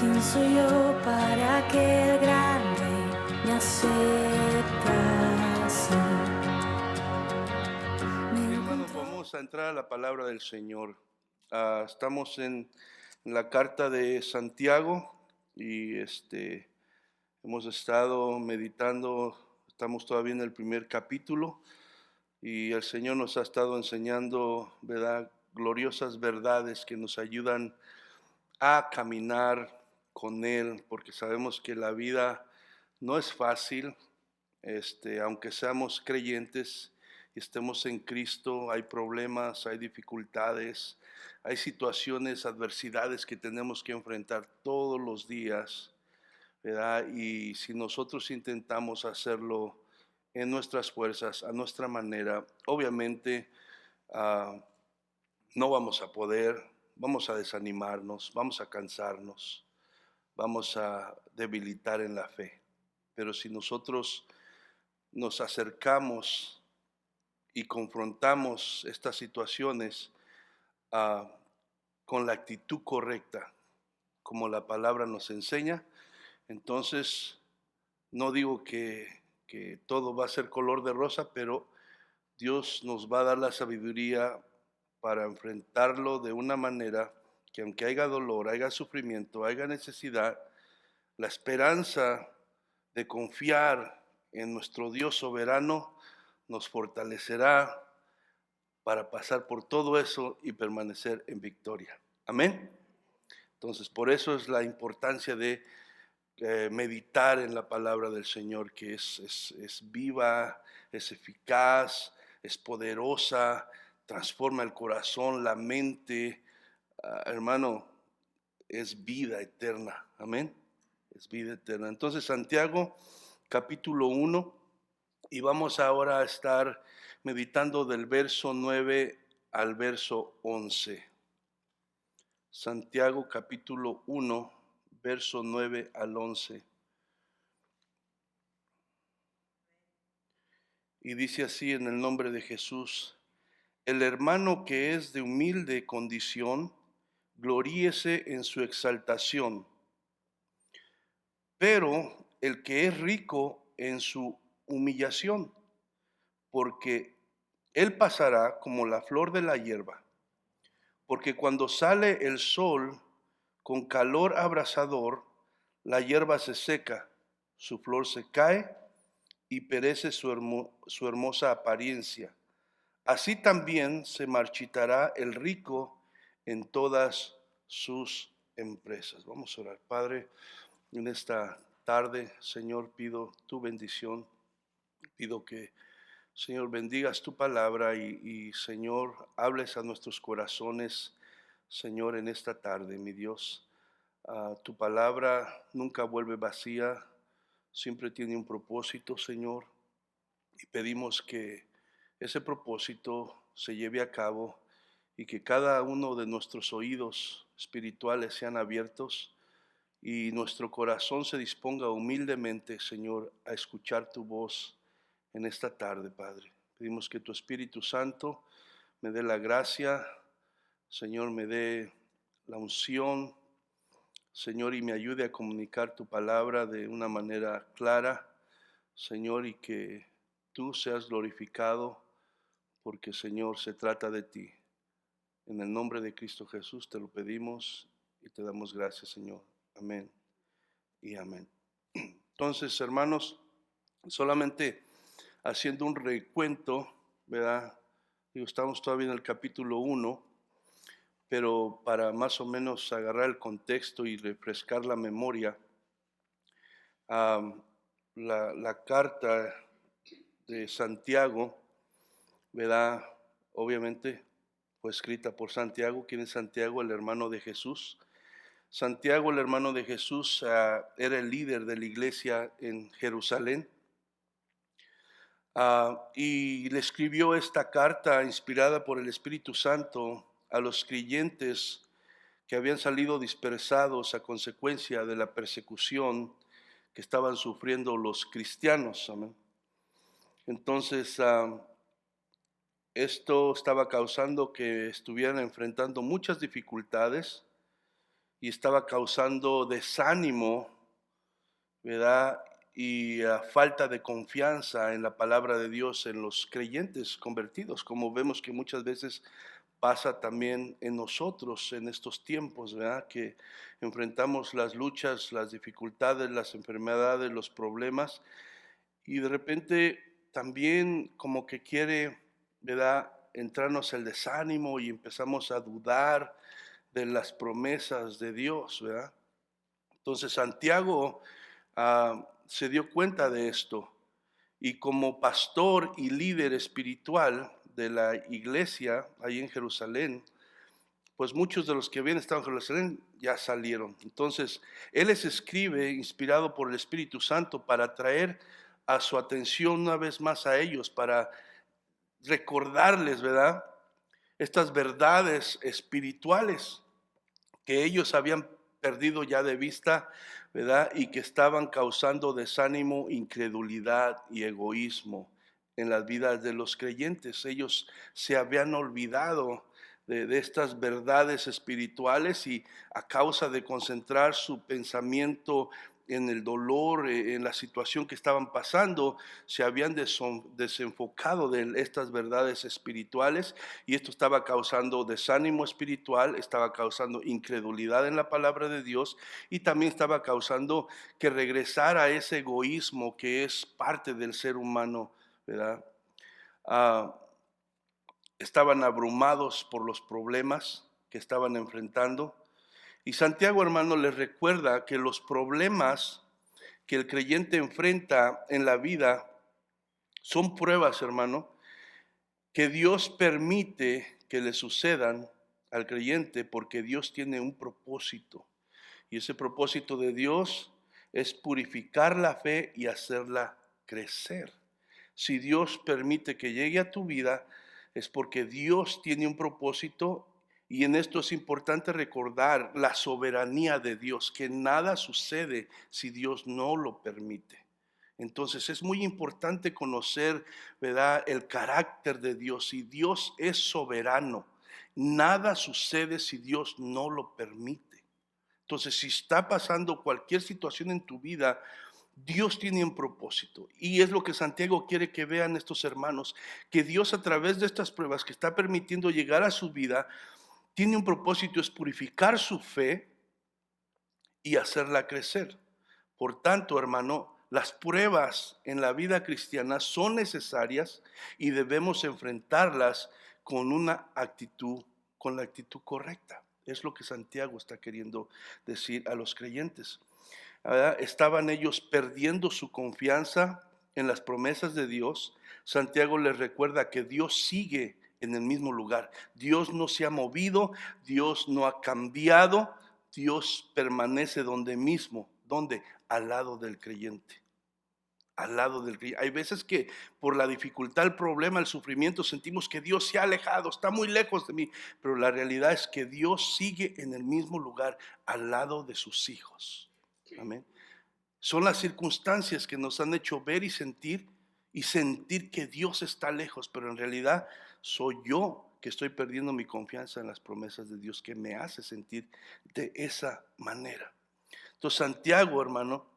¿Quién soy yo para que el gran rey me acepte así? Hermanos, vamos a entrar a la palabra del Señor. Estamos en la carta de Santiago y hemos estado meditando, estamos todavía en el primer capítulo y el Señor nos ha estado enseñando, ¿verdad?, gloriosas verdades que nos ayudan a caminar con Él, porque sabemos que la vida no es fácil, aunque seamos creyentes y estemos en Cristo, hay problemas, hay dificultades, hay situaciones, adversidades que tenemos que enfrentar todos los días, ¿verdad? Y si nosotros intentamos hacerlo en nuestras fuerzas, a nuestra manera, obviamente ah, no vamos a poder, vamos a desanimarnos, vamos a cansarnos, vamos a debilitar en la fe. Pero si nosotros nos acercamos y confrontamos estas situaciones ah, con la actitud correcta, como la palabra nos enseña, entonces no digo que todo va a ser color de rosa, pero Dios nos va a dar la sabiduría para enfrentarlo de una manera que aunque haya dolor, haya sufrimiento, haya necesidad, la esperanza de confiar en nuestro Dios soberano nos fortalecerá para pasar por todo eso y permanecer en victoria. Amén. Entonces, por eso es la importancia de meditar en la palabra del Señor, que es viva, es eficaz, es poderosa, transforma el corazón, la mente. Hermano, es vida eterna. Amén. Es vida eterna. Entonces, Santiago, capítulo 1, y vamos ahora a estar meditando del verso 9 al verso 11. Santiago capítulo 1, verso 9 al 11. Y dice así en el nombre de Jesús: el hermano que es de humilde condición, gloríese en su exaltación, pero el que es rico en su humillación, porque él pasará como la flor de la hierba. Porque cuando sale el sol con calor abrasador, la hierba se seca, su flor se cae y perece su hermosa apariencia. Así también se marchitará el rico en todas sus empresas. Vamos a orar. Padre, en esta tarde, Señor, pido tu bendición. Pido que, Señor, bendigas tu palabra y Señor, hables a nuestros corazones, Señor, en esta tarde, mi Dios. Tu palabra nunca vuelve vacía, siempre tiene un propósito, Señor, y pedimos que ese propósito se lleve a cabo y que cada uno de nuestros oídos espirituales sean abiertos y nuestro corazón se disponga humildemente, Señor, a escuchar tu voz en esta tarde, Padre. Pedimos que tu Espíritu Santo me dé la gracia, Señor, me dé la unción, Señor, y me ayude a comunicar tu palabra de una manera clara, Señor, y que tú seas glorificado, porque, Señor, se trata de ti. En el nombre de Cristo Jesús te lo pedimos y te damos gracias, Señor. Amén y amén. Entonces, hermanos, solamente haciendo un recuento, ¿verdad? Digo, estamos todavía en el capítulo 1, pero para más o menos agarrar el contexto y refrescar la memoria, la carta de Santiago, ¿verdad? Obviamente fue escrita por Santiago. ¿Quién es Santiago? El hermano de Jesús. Santiago, el hermano de Jesús, era el líder de la iglesia en Jerusalén. Y le escribió esta carta inspirada por el Espíritu Santo a los creyentes que habían salido dispersados a consecuencia de la persecución que estaban sufriendo los cristianos. Amén. Entonces, esto estaba causando que estuvieran enfrentando muchas dificultades y estaba causando desánimo, ¿verdad? Y falta de confianza en la palabra de Dios en los creyentes convertidos, como vemos que muchas veces pasa también en nosotros en estos tiempos, ¿verdad? Que enfrentamos las luchas, las dificultades, las enfermedades, los problemas, y de repente también como que quiere, ¿verdad?, entrarnos el desánimo y empezamos a dudar de las promesas de Dios, ¿verdad? Entonces Santiago se dio cuenta de esto, y como pastor y líder espiritual de la iglesia ahí en Jerusalén, pues muchos de los que habían estado en Jerusalén ya salieron. Entonces, él les escribe, inspirado por el Espíritu Santo, para traer a su atención una vez más a ellos, para recordarles, ¿verdad?, estas verdades espirituales que ellos habían perdido ya de vista, ¿verdad? Y que estaban causando desánimo, incredulidad y egoísmo en las vidas de los creyentes. Ellos se habían olvidado de estas verdades espirituales, y a causa de concentrar su pensamiento en el dolor, en la situación que estaban pasando, se habían desenfocado de estas verdades espirituales, y esto estaba causando desánimo espiritual, estaba causando incredulidad en la palabra de Dios, y también estaba causando que regresara a ese egoísmo que es parte del ser humano, ¿verdad? Ah, Estaban abrumados por los problemas que estaban enfrentando. Y Santiago, hermano, les recuerda que los problemas que el creyente enfrenta en la vida son pruebas, hermano, que Dios permite que le sucedan al creyente porque Dios tiene un propósito. Y ese propósito de Dios es purificar la fe y hacerla crecer. Si Dios permite que llegue a tu vida, es porque Dios tiene un propósito, y en esto es importante recordar la soberanía de Dios, que nada sucede si Dios no lo permite. Entonces es muy importante conocer, ¿verdad?, el carácter de Dios. Y Dios es soberano. Nada sucede si Dios no lo permite. Entonces, si está pasando cualquier situación en tu vida, Dios tiene un propósito. Y es lo que Santiago quiere que vean estos hermanos, que Dios, a través de estas pruebas que está permitiendo llegar a su vida, tiene un propósito: es purificar su fe y hacerla crecer. Por tanto, hermano, las pruebas en la vida cristiana son necesarias y debemos enfrentarlas con una actitud, con la actitud correcta. Es lo que Santiago está queriendo decir a los creyentes, ¿verdad? Estaban ellos perdiendo su confianza en las promesas de Dios. Santiago les recuerda que Dios sigue en el mismo lugar. Dios no se ha movido, Dios no ha cambiado, Dios permanece donde mismo. ¿Dónde? Al lado del creyente. Al lado del creyente. Hay veces que por la dificultad, el problema, el sufrimiento, sentimos que Dios se ha alejado, está muy lejos de mí. Pero la realidad es que Dios sigue en el mismo lugar, al lado de sus hijos. Amén. Son las circunstancias que nos han hecho ver y sentir que Dios está lejos, pero en realidad soy yo que estoy perdiendo mi confianza en las promesas de Dios, que me hace sentir de esa manera. Entonces Santiago, hermano,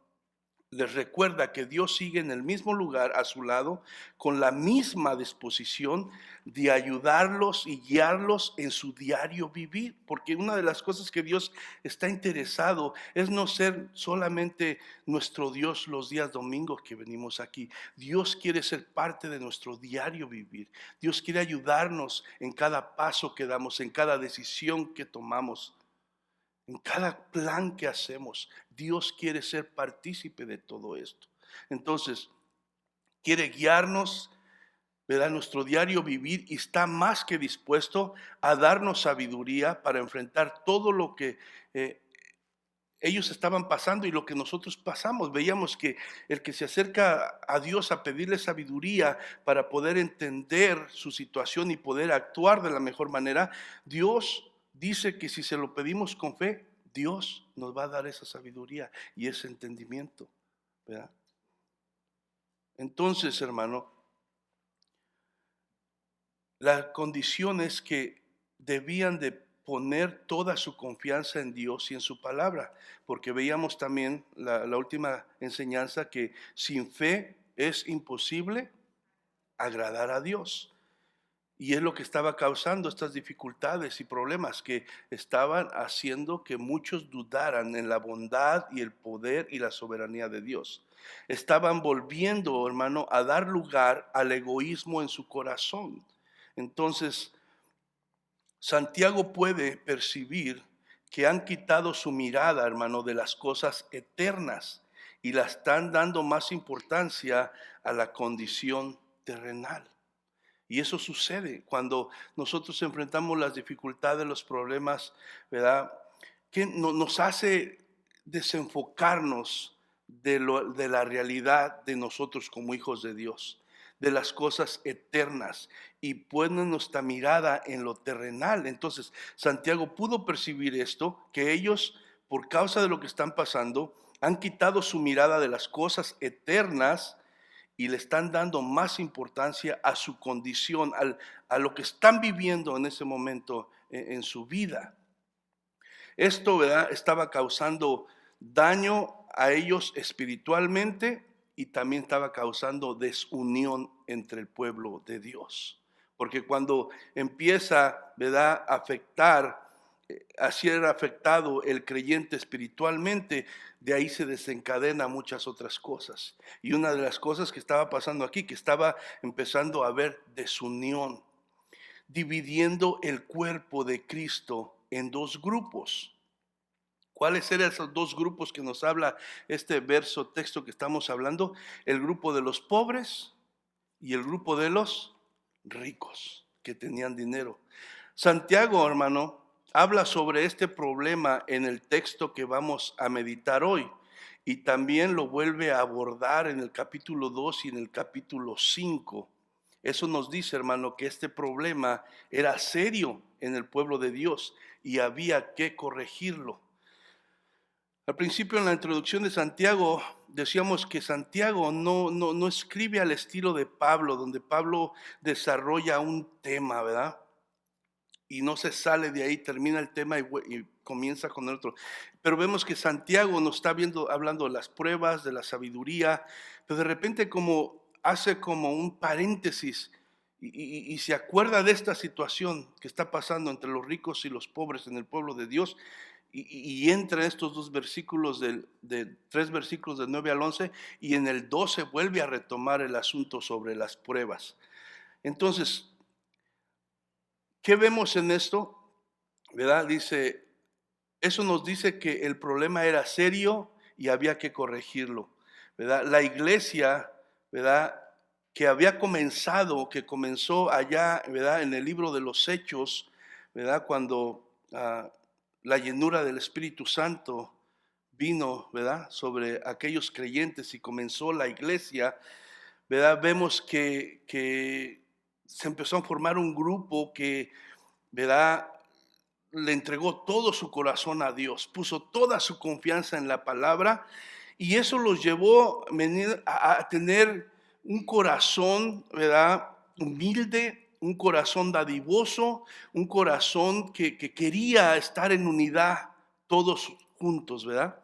les recuerda que Dios sigue en el mismo lugar a su lado, con la misma disposición de ayudarlos y guiarlos en su diario vivir. Porque una de las cosas que Dios está interesado es no ser solamente nuestro Dios los días domingos que venimos aquí. Dios quiere ser parte de nuestro diario vivir. Dios quiere ayudarnos en cada paso que damos, en cada decisión que tomamos, en cada plan que hacemos. Dios quiere ser partícipe de todo esto. Entonces, quiere guiarnos, ¿verdad?, nuestro diario vivir, y está más que dispuesto a darnos sabiduría para enfrentar todo lo que ellos estaban pasando y lo que nosotros pasamos. Veíamos que el que se acerca a Dios a pedirle sabiduría para poder entender su situación y poder actuar de la mejor manera, Dios dice que si se lo pedimos con fe, Dios nos va a dar esa sabiduría y ese entendimiento, ¿verdad? Entonces, hermano, la condición es que debían de poner toda su confianza en Dios y en su palabra, porque veíamos también la última enseñanza que sin fe es imposible agradar a Dios. Y es lo que estaba causando estas dificultades y problemas que estaban haciendo que muchos dudaran en la bondad y el poder y la soberanía de Dios. Estaban volviendo, hermano, a dar lugar al egoísmo en su corazón. Entonces, Santiago puede percibir que han quitado su mirada, hermano, de las cosas eternas y la están dando más importancia a la condición terrenal. Y eso sucede cuando nosotros enfrentamos las dificultades, los problemas, ¿verdad? Que nos hace desenfocarnos de la realidad de nosotros como hijos de Dios, de las cosas eternas, y pone nuestra mirada en lo terrenal. Entonces, Santiago pudo percibir esto, que ellos, por causa de lo que están pasando, han quitado su mirada de las cosas eternas y le están dando más importancia a su condición, a lo que están viviendo en ese momento en su vida. Esto, ¿verdad?, estaba causando daño a ellos espiritualmente y también estaba causando desunión entre el pueblo de Dios. Porque cuando empieza, ¿verdad?, a afectar, a ser afectado el creyente espiritualmente, de ahí se desencadena muchas otras cosas. Y una de las cosas que estaba pasando aquí, que estaba empezando a haber desunión, dividiendo el cuerpo de Cristo en dos grupos. ¿Cuáles eran esos dos grupos que nos habla este texto que estamos hablando? El grupo de los pobres y el grupo de los ricos que tenían dinero. Santiago, hermano, habla sobre este problema en el texto que vamos a meditar hoy y también lo vuelve a abordar en el capítulo 2 y en el capítulo 5. Eso nos dice, hermano, que este problema era serio en el pueblo de Dios y había que corregirlo. Al principio, en la introducción de Santiago, decíamos que Santiago no escribe al estilo de Pablo, donde Pablo desarrolla un tema, ¿verdad? Y no se sale de ahí, termina el tema y comienza con el otro. Pero vemos que Santiago nos está hablando de las pruebas, de la sabiduría, pero de repente hace como un paréntesis y se acuerda de esta situación que está pasando entre los ricos y los pobres en el pueblo de Dios. Y entra en estos dos versículos, tres versículos del 9 al 11, y en el 12 vuelve a retomar el asunto sobre las pruebas. Entonces, ¿qué vemos en esto? ¿Verdad? Eso nos dice que el problema era serio y había que corregirlo, ¿verdad? La iglesia, ¿verdad?, que comenzó allá, ¿verdad?, en el libro de los Hechos, ¿verdad?, cuando la llenura del Espíritu Santo vino, ¿verdad?, sobre aquellos creyentes y comenzó la iglesia, ¿verdad? Vemos que se empezó a formar un grupo que, ¿verdad?, le entregó todo su corazón a Dios, puso toda su confianza en la palabra, y eso los llevó a tener un corazón, ¿verdad?, humilde, un corazón dadivoso, un corazón que quería estar en unidad todos juntos, ¿verdad?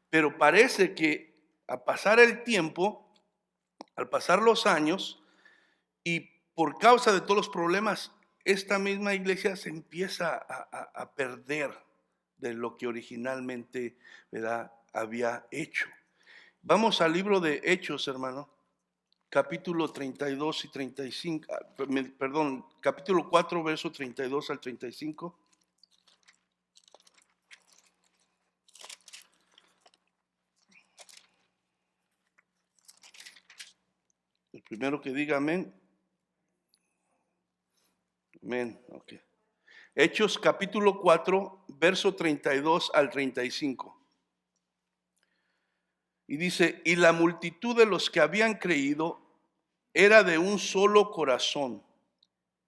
Pero parece que al pasar el tiempo, al pasar los años, y por causa de todos los problemas, esta misma iglesia se empieza a perder de lo que originalmente, ¿verdad?, había hecho. Vamos al libro de Hechos, hermano, capítulo 32 y 35, perdón, capítulo 4, verso 32 al 35. El primero que diga amén. Amén, ok. Hechos capítulo 4, verso 32 al 35. Y dice, y la multitud de los que habían creído era de un solo corazón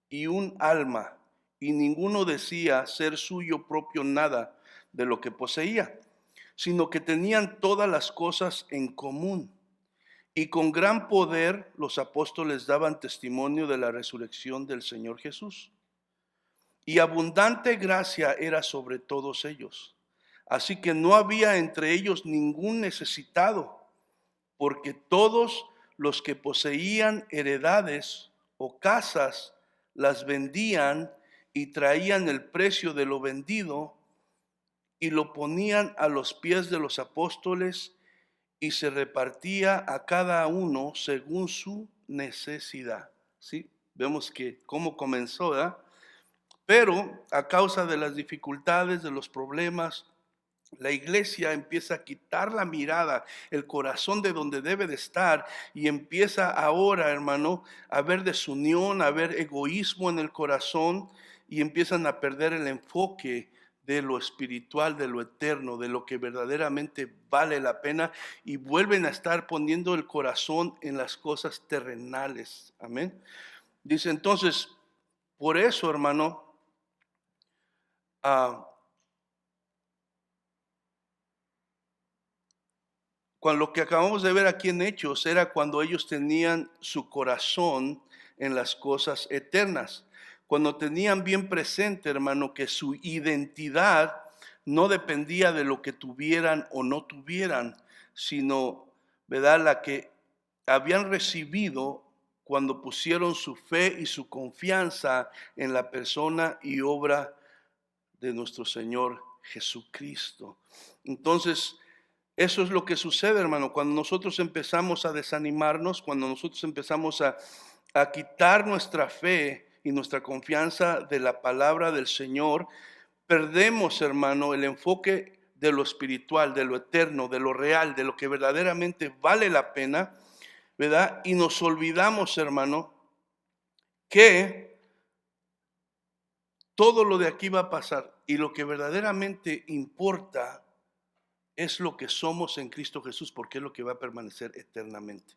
y un alma, y ninguno decía ser suyo propio nada de lo que poseía, sino que tenían todas las cosas en común. Y con gran poder los apóstoles daban testimonio de la resurrección del Señor Jesús. y abundante gracia era sobre todos ellos. Así que no había entre ellos ningún necesitado, porque todos los que poseían heredades o casas las vendían y traían el precio de lo vendido y lo ponían a los pies de los apóstoles y se repartía a cada uno según su necesidad. ¿Sí? Vemos que cómo comenzó, ¿verdad? Pero a causa de las dificultades, de los problemas, la iglesia empieza a quitar la mirada, el corazón de donde debe de estar y empieza ahora, hermano, a ver desunión, a ver egoísmo en el corazón y empiezan a perder el enfoque de lo espiritual, de lo eterno, de lo que verdaderamente vale la pena y vuelven a estar poniendo el corazón en las cosas terrenales. Amén. Dice entonces, por eso, hermano, cuando lo que acabamos de ver aquí en Hechos era cuando ellos tenían su corazón en las cosas eternas, cuando tenían bien presente, hermano, que su identidad no dependía de lo que tuvieran o no tuvieran, sino, ¿verdad?, la que habían recibido cuando pusieron su fe y su confianza en la persona y obra de nuestro Señor Jesucristo. Entonces, eso es lo que sucede, hermano, cuando nosotros empezamos a desanimarnos, cuando nosotros empezamos a quitar nuestra fe y nuestra confianza de la palabra del Señor, perdemos, hermano, el enfoque de lo espiritual, de lo eterno, de lo real, de lo que verdaderamente vale la pena, ¿verdad? Y nos olvidamos, hermano, que todo lo de aquí va a pasar y lo que verdaderamente importa es lo que somos en Cristo Jesús, porque es lo que va a permanecer eternamente.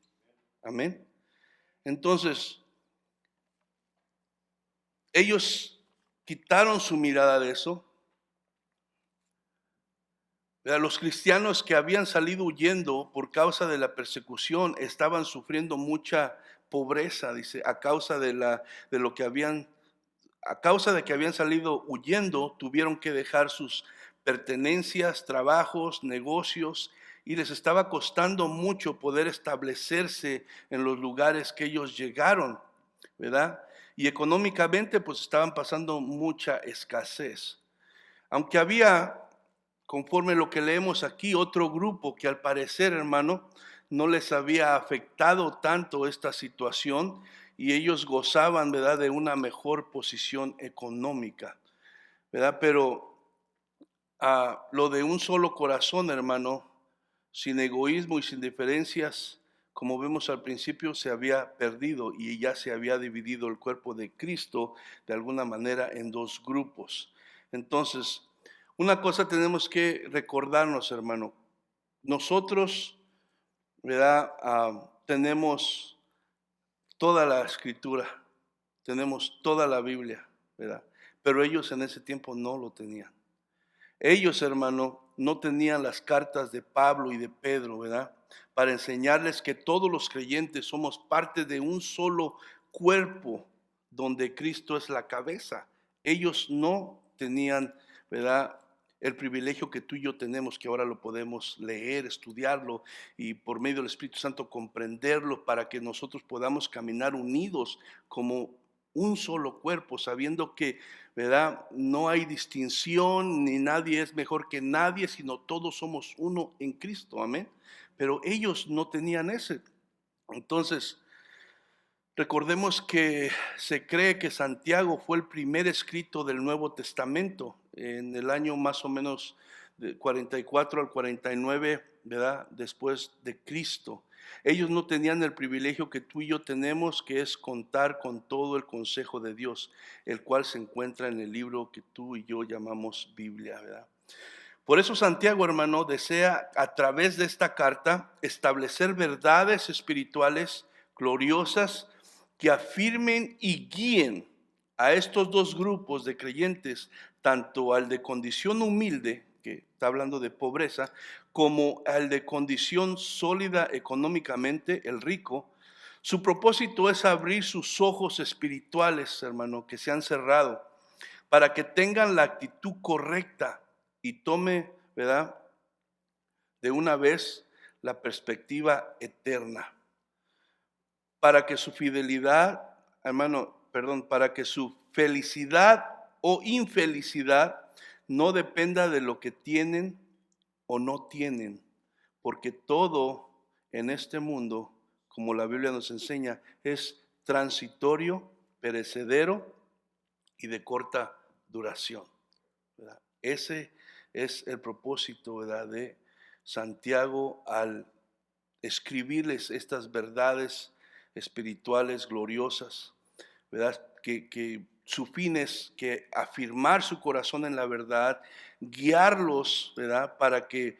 Amén. Entonces, ellos quitaron su mirada de eso. Los cristianos que habían salido huyendo por causa de la persecución estaban sufriendo mucha pobreza, dice, a causa de lo que habían, a causa de que habían salido huyendo, tuvieron que dejar sus pertenencias, trabajos, negocios, y les estaba costando mucho poder establecerse en los lugares que ellos llegaron, ¿verdad? Y económicamente pues estaban pasando mucha escasez. Aunque había, conforme lo que leemos aquí, otro grupo que al parecer, hermano, no les había afectado tanto esta situación y ellos gozaban, ¿verdad?, de una mejor posición económica, ¿verdad? Pero lo de un solo corazón, hermano, sin egoísmo y sin diferencias, como vemos al principio, se había perdido y ya se había dividido el cuerpo de Cristo de alguna manera en dos grupos. Entonces, una cosa tenemos que recordarnos, hermano. Nosotros, ¿verdad? Tenemos toda la escritura, tenemos toda la Biblia, ¿verdad? Pero ellos en ese tiempo no lo tenían. Ellos, hermano, no tenían las cartas de Pablo y de Pedro, ¿verdad? Para enseñarles que todos los creyentes somos parte de un solo cuerpo donde Cristo es la cabeza. Ellos no tenían, ¿verdad?, el privilegio que tú y yo tenemos, que ahora lo podemos leer, estudiarlo y por medio del Espíritu Santo comprenderlo para que nosotros podamos caminar unidos como un solo cuerpo, sabiendo que, ¿verdad?, no hay distinción ni nadie es mejor que nadie, sino todos somos uno en Cristo, amén. Pero ellos no tenían ese. Entonces, recordemos que se cree que Santiago fue el primer escrito del Nuevo Testamento en el año más o menos de 44 al 49, ¿verdad?, después de Cristo. Ellos no tenían el privilegio que tú y yo tenemos, que es contar con todo el consejo de Dios, el cual se encuentra en el libro que tú y yo llamamos Biblia, ¿verdad? Por eso Santiago, hermano, desea a través de esta carta establecer verdades espirituales gloriosas que afirmen y guíen a estos dos grupos de creyentes, tanto al de condición humilde, que está hablando de pobreza, como al de condición sólida económicamente, el rico. Su propósito es abrir sus ojos espirituales, hermano, que se han cerrado, para que tengan la actitud correcta y tome, ¿verdad?, de una vez la perspectiva eterna, para que su fidelidad, hermano, perdón, para que su felicidad o infelicidad no dependa de lo que tienen o no tienen, porque todo en este mundo, como la Biblia nos enseña, es transitorio, perecedero y de corta duración, ¿verdad? Ese es el propósito, ¿verdad?, de Santiago al escribirles estas verdades espirituales gloriosas, ¿verdad? Que su fin es que afirmar su corazón en la verdad, guiarlos, ¿verdad?, para que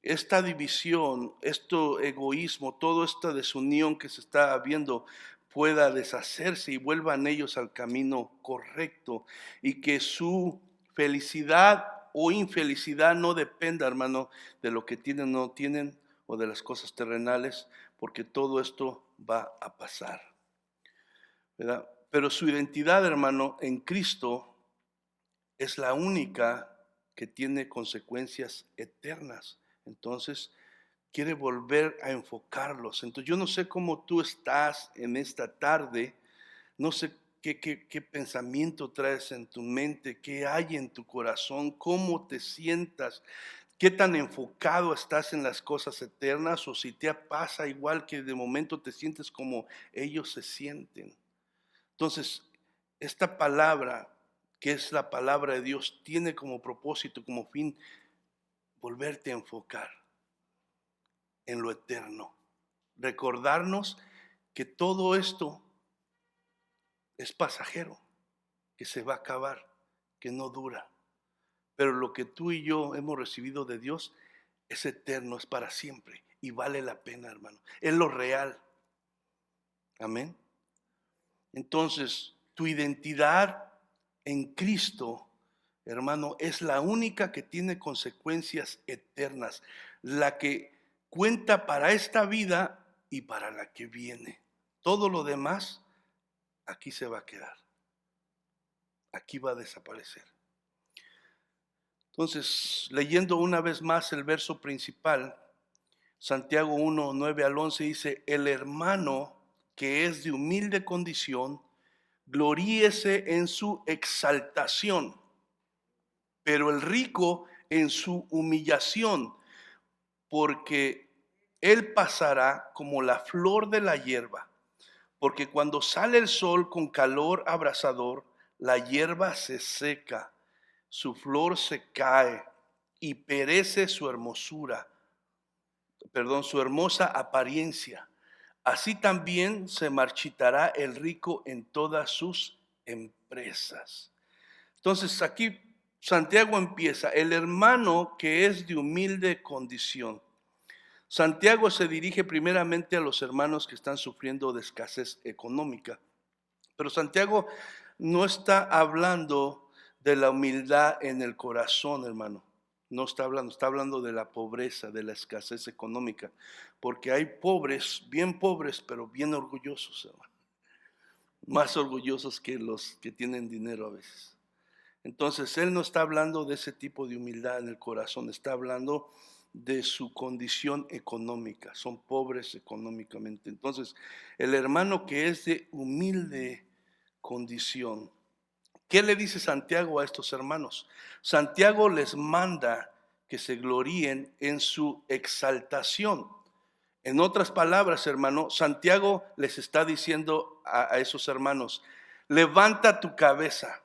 esta división, este egoísmo, toda esta desunión que se está viendo pueda deshacerse y vuelvan ellos al camino correcto, y que su felicidad o infelicidad no dependa, hermano, de lo que tienen o no tienen o de las cosas terrenales, porque todo esto va a pasar, ¿verdad? Pero su identidad, hermano, en Cristo es la única que tiene consecuencias eternas. Entonces, quiere volver a enfocarlos. Entonces, yo no sé cómo tú estás en esta tarde, no sé qué pensamiento traes en tu mente, qué hay en tu corazón, cómo te sientas, qué tan enfocado estás en las cosas eternas, o si te pasa igual que de momento te sientes como ellos se sienten. Entonces, esta palabra, que es la palabra de Dios, tiene como propósito, como fin, volverte a enfocar en lo eterno. Recordarnos que todo esto es pasajero, que se va a acabar, que no dura. Pero lo que tú y yo hemos recibido de Dios es eterno, es para siempre y vale la pena, hermano. Es lo real. Amén. Entonces, tu identidad en Cristo, hermano, es la única que tiene consecuencias eternas, la que cuenta para esta vida y para la que viene. Todo lo demás aquí se va a quedar, aquí va a desaparecer. Entonces, leyendo una vez más el verso principal, Santiago 1, 9 al 11 dice: el hermano que es de humilde condición, gloríese en su exaltación, pero el rico en su humillación, porque él pasará como la flor de la hierba. Porque cuando sale el sol con calor abrasador, la hierba se seca, su flor se cae y perece su hermosura, su hermosa apariencia. Así también se marchitará el rico en todas sus empresas. Entonces aquí Santiago empieza: el hermano que es de humilde condición. Santiago se dirige primeramente a los hermanos que están sufriendo de escasez económica. Pero Santiago no está hablando de la humildad en el corazón, hermano. No está hablando de la pobreza, de la escasez económica. Porque hay pobres, pero bien orgullosos, hermano. Más orgullosos que los que tienen dinero a veces. Entonces, él no está hablando de ese tipo de humildad en el corazón, está hablando de su condición económica. Son pobres económicamente. Entonces, el hermano que es de humilde condición. ¿Qué le dice Santiago a estos hermanos? Santiago les manda que se gloríen en su exaltación. En otras palabras, hermano, Santiago les está diciendo a esos hermanos: levanta tu cabeza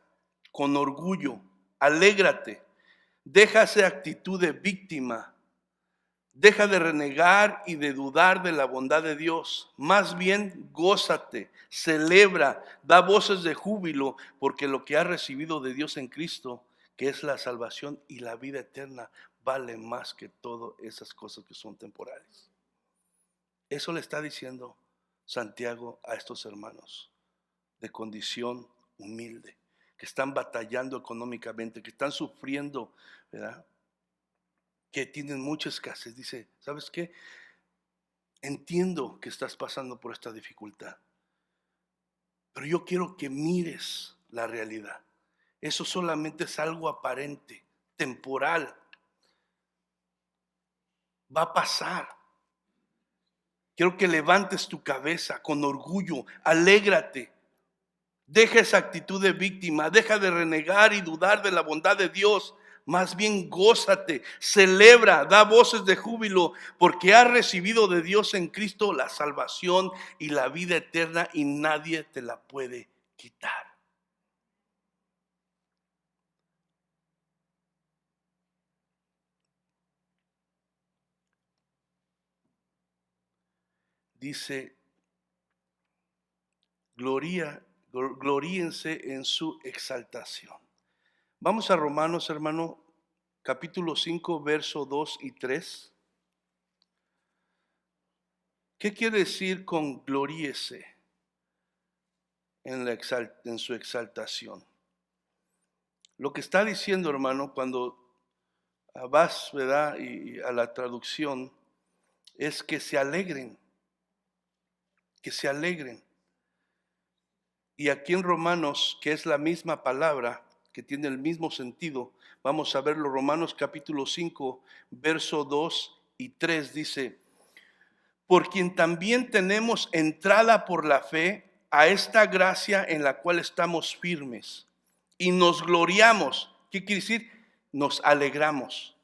con orgullo, alégrate, deja esa actitud de víctima, deja de renegar y de dudar de la bondad de Dios. Más bien, gózate, celebra, da voces de júbilo, porque lo que has recibido de Dios en Cristo, que es la salvación y la vida eterna, vale más que todas esas cosas que son temporales. Eso le está diciendo Santiago a estos hermanos de condición humilde, que están batallando económicamente, que están sufriendo, ¿verdad?, que tienen mucha escasez. Dice: ¿sabes qué? Entiendo que estás pasando por esta dificultad, pero yo quiero que mires la realidad. Eso solamente es algo aparente, temporal. Va a pasar. Quiero que levantes tu cabeza con orgullo, alégrate. Deja esa actitud de víctima, deja de renegar y dudar de la bondad de Dios. Más bien gózate, celebra, da voces de júbilo, porque has recibido de Dios en Cristo la salvación y la vida eterna y nadie te la puede quitar. Dice, gloríense en su exaltación. Vamos a Romanos, hermano, capítulo 5, verso 2 y 3. ¿Qué quiere decir con gloríese en su exaltación? Lo que está diciendo, hermano, cuando vas, ¿verdad?, y a la traducción, es que se alegren, que se alegren. Y aquí en Romanos, que es la misma palabra, que tiene el mismo sentido, vamos a verlo, Romanos capítulo 5, verso 2 y 3 dice, por quien también tenemos entrada por la fe a esta gracia en la cual estamos firmes y nos gloriamos. ¿Qué quiere decir? Nos alegramos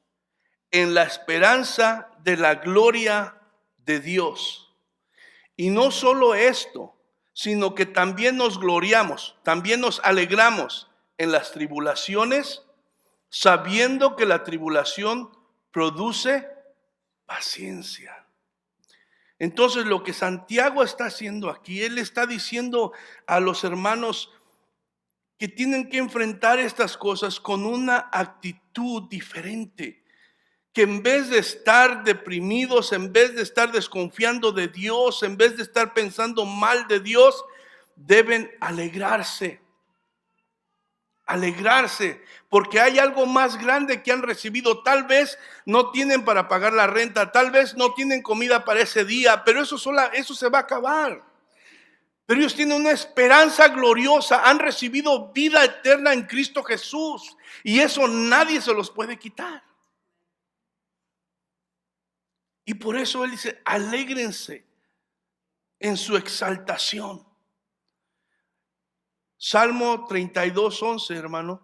en la esperanza de la gloria de Dios. Y no solo esto, sino que también nos gloriamos, también nos alegramos en las tribulaciones, sabiendo que la tribulación produce paciencia. Entonces lo que Santiago está haciendo aquí, él está diciendo a los hermanos que tienen que enfrentar estas cosas con una actitud diferente. Que en vez de estar deprimidos, en vez de estar desconfiando de Dios, en vez de estar pensando mal de Dios, deben alegrarse. Alegrarse, porque hay algo más grande que han recibido. Tal vez no tienen para pagar la renta, tal vez no tienen comida para ese día, pero eso se va a acabar. Pero ellos tienen una esperanza gloriosa, han recibido vida eterna en Cristo Jesús, y eso nadie se los puede quitar. Y por eso él dice, alégrense en su exaltación. Salmo 32, 11, hermano.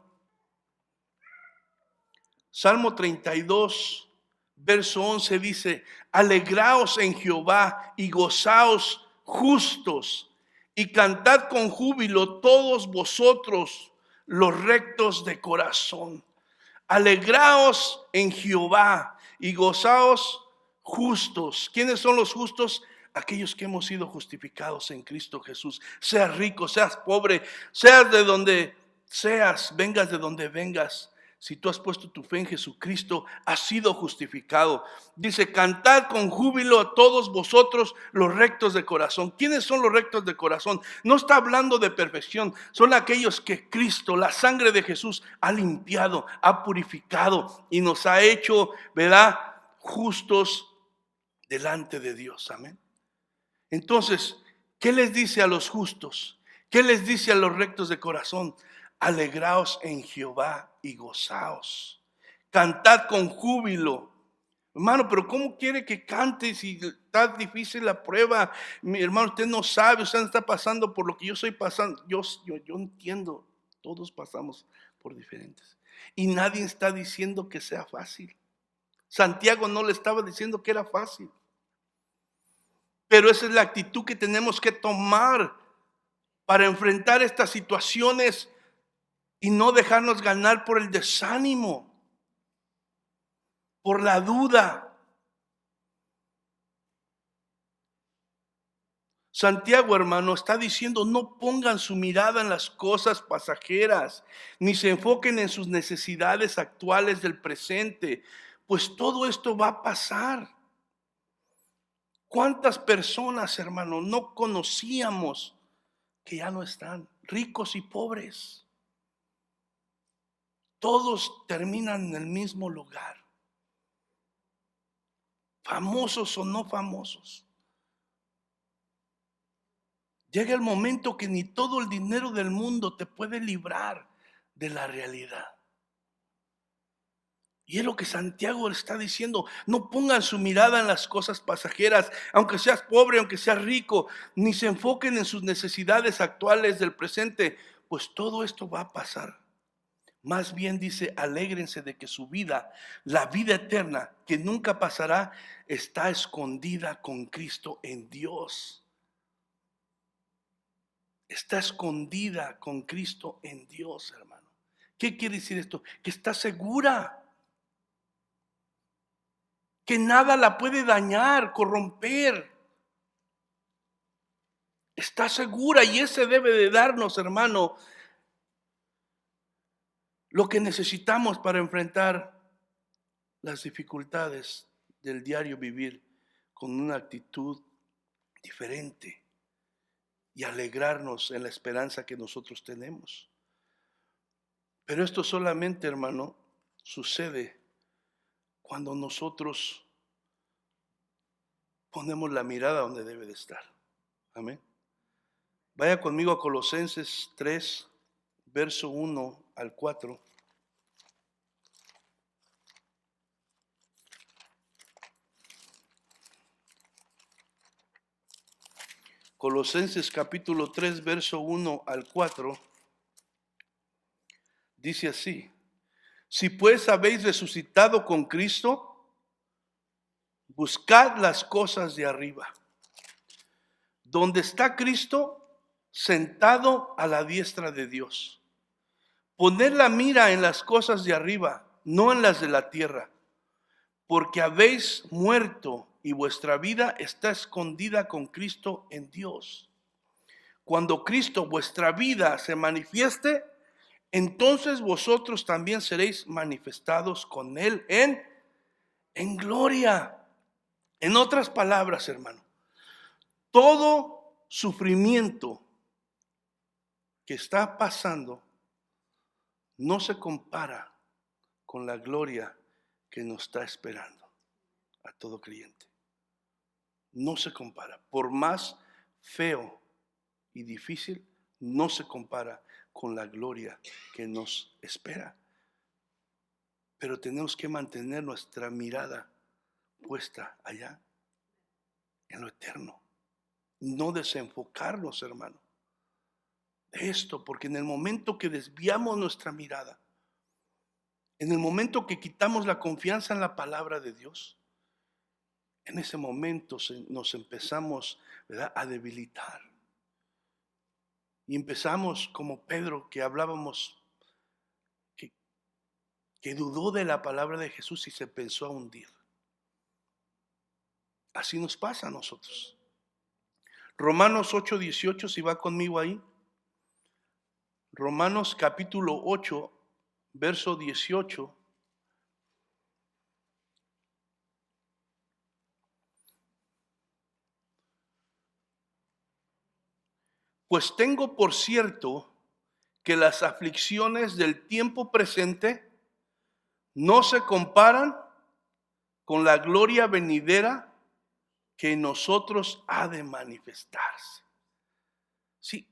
Salmo 32, verso 11 dice, alegraos en Jehová y gozaos justos y cantad con júbilo todos vosotros los rectos de corazón. Alegraos en Jehová y gozaos justos. ¿Quiénes son los justos? Aquellos que hemos sido justificados en Cristo Jesús. Seas rico, seas pobre, seas de donde seas, vengas de donde vengas. Si tú has puesto tu fe en Jesucristo, has sido justificado. Dice, cantad con júbilo a todos vosotros los rectos de corazón. ¿Quiénes son los rectos de corazón? No está hablando de perfección. Son aquellos que Cristo, la sangre de Jesús, ha limpiado, ha purificado y nos ha hecho, ¿verdad?, justos delante de Dios. Amén. Entonces, ¿qué les dice a los justos? ¿Qué les dice a los rectos de corazón? Alegraos en Jehová y gozaos. Cantad con júbilo. Hermano, pero ¿cómo quiere que cante si está difícil la prueba? Mi hermano, usted no sabe, usted no está pasando por lo que yo estoy pasando. Yo entiendo, todos pasamos por diferentes. Y nadie está diciendo que sea fácil. Santiago no le estaba diciendo que era fácil. Pero esa es la actitud que tenemos que tomar para enfrentar estas situaciones y no dejarnos ganar por el desánimo, por la duda. Santiago, hermano, está diciendo, no pongan su mirada en las cosas pasajeras, ni se enfoquen en sus necesidades actuales del presente, pues todo esto va a pasar. ¿Cuántas personas, hermano, no conocíamos que ya no están? Ricos y pobres. Todos terminan en el mismo lugar. Famosos o no famosos. Llega el momento que ni todo el dinero del mundo te puede librar de la realidad. Y es lo que Santiago le está diciendo. No pongan su mirada en las cosas pasajeras, aunque seas pobre, aunque seas rico, ni se enfoquen en sus necesidades actuales del presente, pues todo esto va a pasar. Más bien dice, alégrense de que su vida, la vida eterna, que nunca pasará, está escondida con Cristo en Dios. Está escondida con Cristo en Dios, hermano. ¿Qué quiere decir esto? Que está segura. Que nada la puede dañar, corromper. Está segura y ese debe de darnos, hermano, lo que necesitamos para enfrentar las dificultades del diario vivir con una actitud diferente y alegrarnos en la esperanza que nosotros tenemos. Pero esto solamente, hermano, sucede cuando nosotros ponemos la mirada donde debe de estar. Amén. Vaya conmigo a Colosenses 3, verso 1 al 4. Colosenses capítulo 3, verso 1 al 4. Dice así: si pues habéis resucitado con Cristo, buscad las cosas de arriba, donde está Cristo sentado a la diestra de Dios. Poned la mira en las cosas de arriba, no en las de la tierra, porque habéis muerto y vuestra vida está escondida con Cristo en Dios. Cuando Cristo, vuestra vida, se manifieste, entonces vosotros también seréis manifestados con Él en gloria. En otras palabras, hermano, todo sufrimiento que está pasando no se compara con la gloria que nos está esperando a todo creyente. No se compara. Por más feo y difícil, no se compara con la gloria que nos espera. Pero tenemos que mantener nuestra mirada puesta allá, en lo eterno. No desenfocarnos, hermano, de esto, porque en el momento que desviamos nuestra mirada, en el momento que quitamos la confianza en la palabra de Dios, en ese momento nos empezamos, ¿verdad?, a debilitar. Y empezamos como Pedro, que hablábamos, que dudó de la palabra de Jesús y se pensó a hundir. Así nos pasa a nosotros. Romanos 8:18, si va conmigo ahí. Romanos capítulo 8, verso 18. Pues tengo por cierto que las aflicciones del tiempo presente no se comparan con la gloria venidera que en nosotros ha de manifestarse. Sí,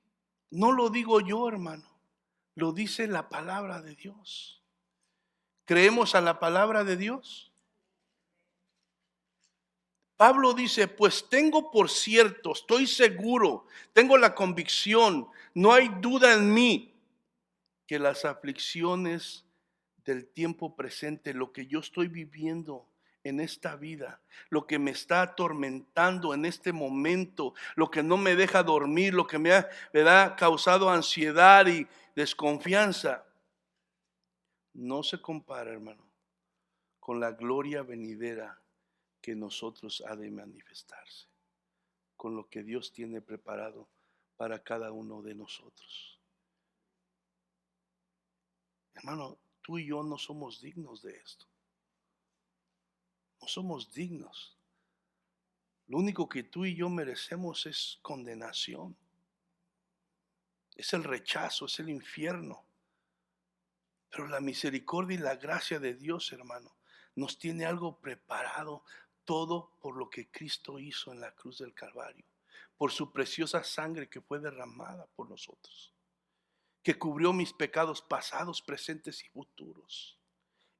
no lo digo yo, hermano, lo dice la palabra de Dios. ¿Creemos a la palabra de Dios? Pablo dice, pues tengo por cierto, estoy seguro, tengo la convicción, no hay duda en mí, que las aflicciones del tiempo presente, lo que yo estoy viviendo en esta vida, lo que me está atormentando en este momento, lo que no me deja dormir, lo que me ha causado ansiedad y desconfianza, no se compara, hermano, con la gloria venidera que nosotros ha de manifestarse, con lo que Dios tiene preparado para cada uno de nosotros. Hermano, tú y yo no somos dignos de esto. No somos dignos. Lo único que tú y yo merecemos es condenación. Es el rechazo, es el infierno. Pero la misericordia y la gracia de Dios, hermano, nos tiene algo preparado, todo por lo que Cristo hizo en la cruz del Calvario, por su preciosa sangre que fue derramada por nosotros. que cubrió mis pecados pasados, presentes y futuros.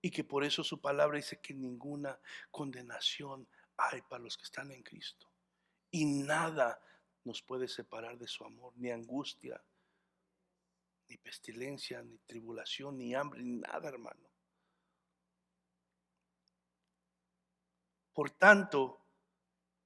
Y que por eso su palabra dice que ninguna condenación hay para los que están en Cristo. Y nada nos puede separar de su amor, ni angustia, ni pestilencia, ni tribulación, ni hambre, ni nada, hermano. Por tanto,